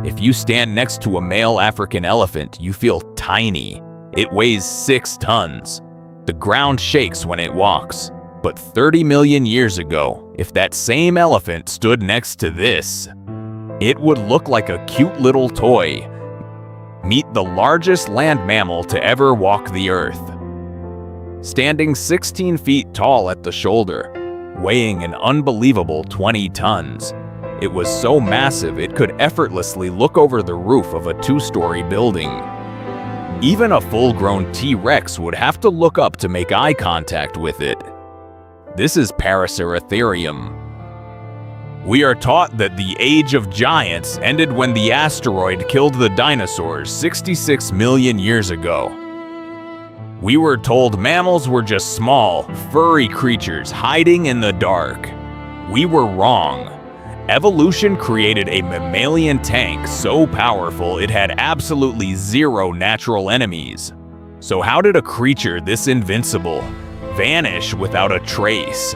If you stand next to a male African elephant, you feel tiny. It weighs 6 tons. The ground shakes when it walks. But 30 million years ago, if that same elephant stood next to this, it would look like a cute little toy. Meet the largest land mammal to ever walk the earth. Standing 16 feet tall at the shoulder, weighing an unbelievable 20 tons. It was so massive it could effortlessly look over the roof of a 2-story building. Even a full-grown T-Rex would have to look up to make eye contact with it. This is Paraceratherium. We are taught that the age of giants ended when the asteroid killed the dinosaurs 66 million years ago. We were told mammals were just small, furry creatures hiding in the dark. We were wrong. Evolution created a mammalian tank so powerful it had absolutely 0 natural enemies. So how did a creature this invincible vanish without a trace?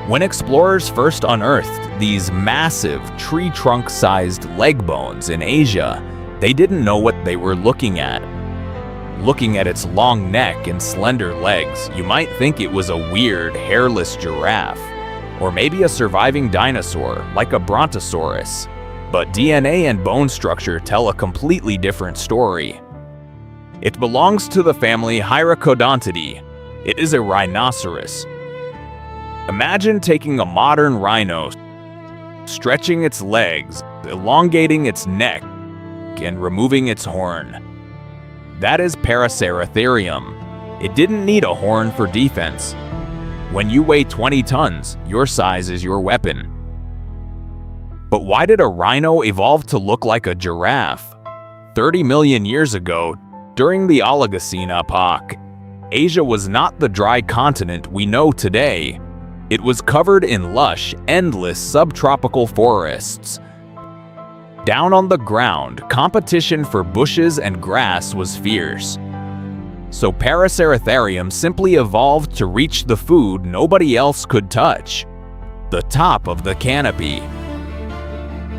When explorers first unearthed these massive tree trunk-sized leg bones in Asia, they didn't know what they were looking at. Looking at its long neck and slender legs, you might think it was a weird, hairless giraffe, or maybe a surviving dinosaur like a brontosaurus. But DNA and bone structure tell a completely different story. It belongs to the family Hyracodontidae. It is a rhinoceros. Imagine taking a modern rhino, stretching its legs, elongating its neck, and removing its horn. That is Paraceratherium. It didn't need a horn for defense. When you weigh 20 tons, your size is your weapon. But why did a rhino evolve to look like a giraffe? 30 million years ago, during the Oligocene epoch, Asia was not the dry continent we know today. It was covered in lush, endless subtropical forests. Down on the ground, competition for bushes and grass was fierce. So Paraceratherium simply evolved to reach the food nobody else could touch: the top of the canopy.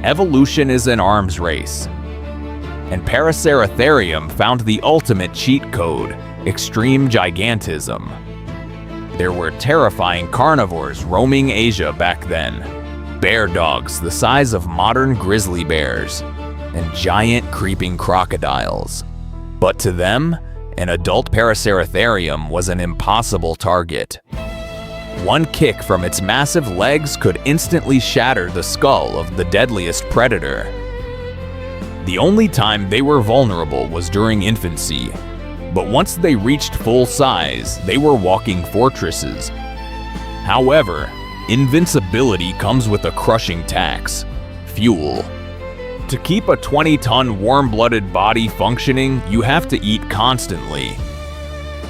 Evolution is an arms race. And Paraceratherium found the ultimate cheat code: extreme gigantism. There were terrifying carnivores roaming Asia back then. Bear dogs the size of modern grizzly bears, and giant creeping crocodiles. But to them, an adult Paraceratherium was an impossible target. One kick from its massive legs could instantly shatter the skull of the deadliest predator. The only time they were vulnerable was during infancy, but once they reached full size, they were walking fortresses. However, invincibility comes with a crushing tax: fuel. To keep a 20-ton warm-blooded body functioning, you have to eat constantly.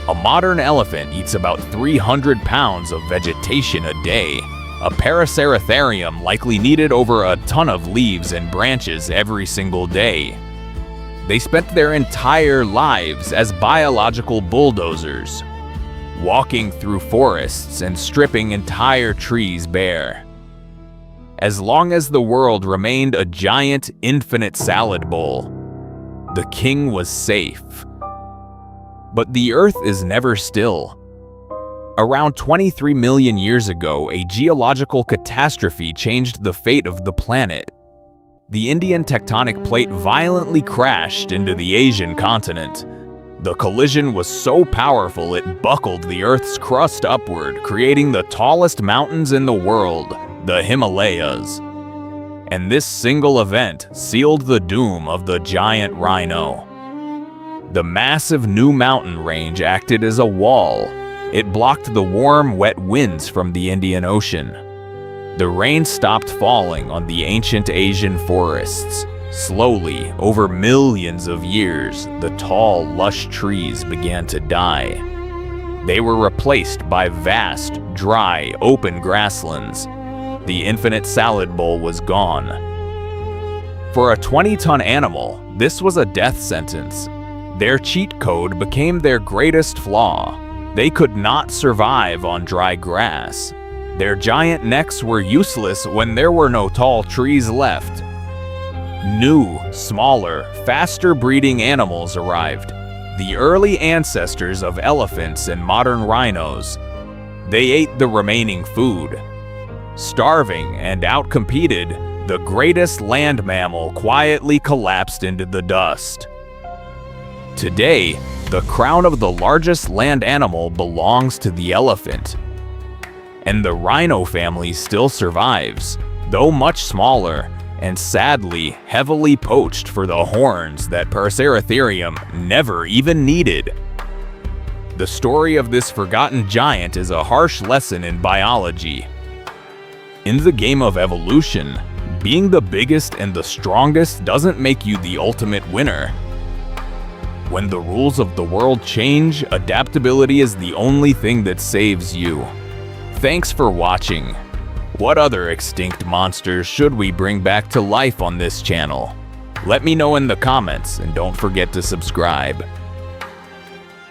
A modern elephant eats about 300 pounds of vegetation a day. A Paraceratherium likely needed over a ton of leaves and branches every single day. They spent their entire lives as biological bulldozers, walking through forests and stripping entire trees bare. As long as the world remained a giant, infinite salad bowl, the king was safe. But the Earth is never still. Around 23 million years ago, a geological catastrophe changed the fate of the planet. The Indian tectonic plate violently crashed into the Asian continent. The collision was so powerful it buckled the Earth's crust upward, creating the tallest mountains in the world, the Himalayas. And this single event sealed the doom of the giant rhino. The massive new mountain range acted as a wall. It blocked the warm, wet winds from the Indian Ocean. The rain stopped falling on the ancient Asian forests. Slowly, over millions of years, the tall, lush trees began to die. They were replaced by vast, dry, open grasslands. The infinite salad bowl was gone. For a 20-ton animal, this was a death sentence. Their cheat code became their greatest flaw. They could not survive on dry grass. Their giant necks were useless when there were no tall trees left. New, smaller, faster breeding animals arrived, the early ancestors of elephants and modern rhinos. They ate the remaining food. Starving and outcompeted, the greatest land mammal quietly collapsed into the dust. Today, the crown of the largest land animal belongs to the elephant. And the rhino family still survives, though much smaller, and sadly heavily poached for the horns that Paraceratherium never even needed. The story of this forgotten giant is a harsh lesson in biology. In the game of evolution, being the biggest and the strongest doesn't make you the ultimate winner. When the rules of the world change, adaptability is the only thing that saves you. Thanks for watching. What other extinct monsters should we bring back to life on this channel? Let me know in the comments and don't forget to subscribe.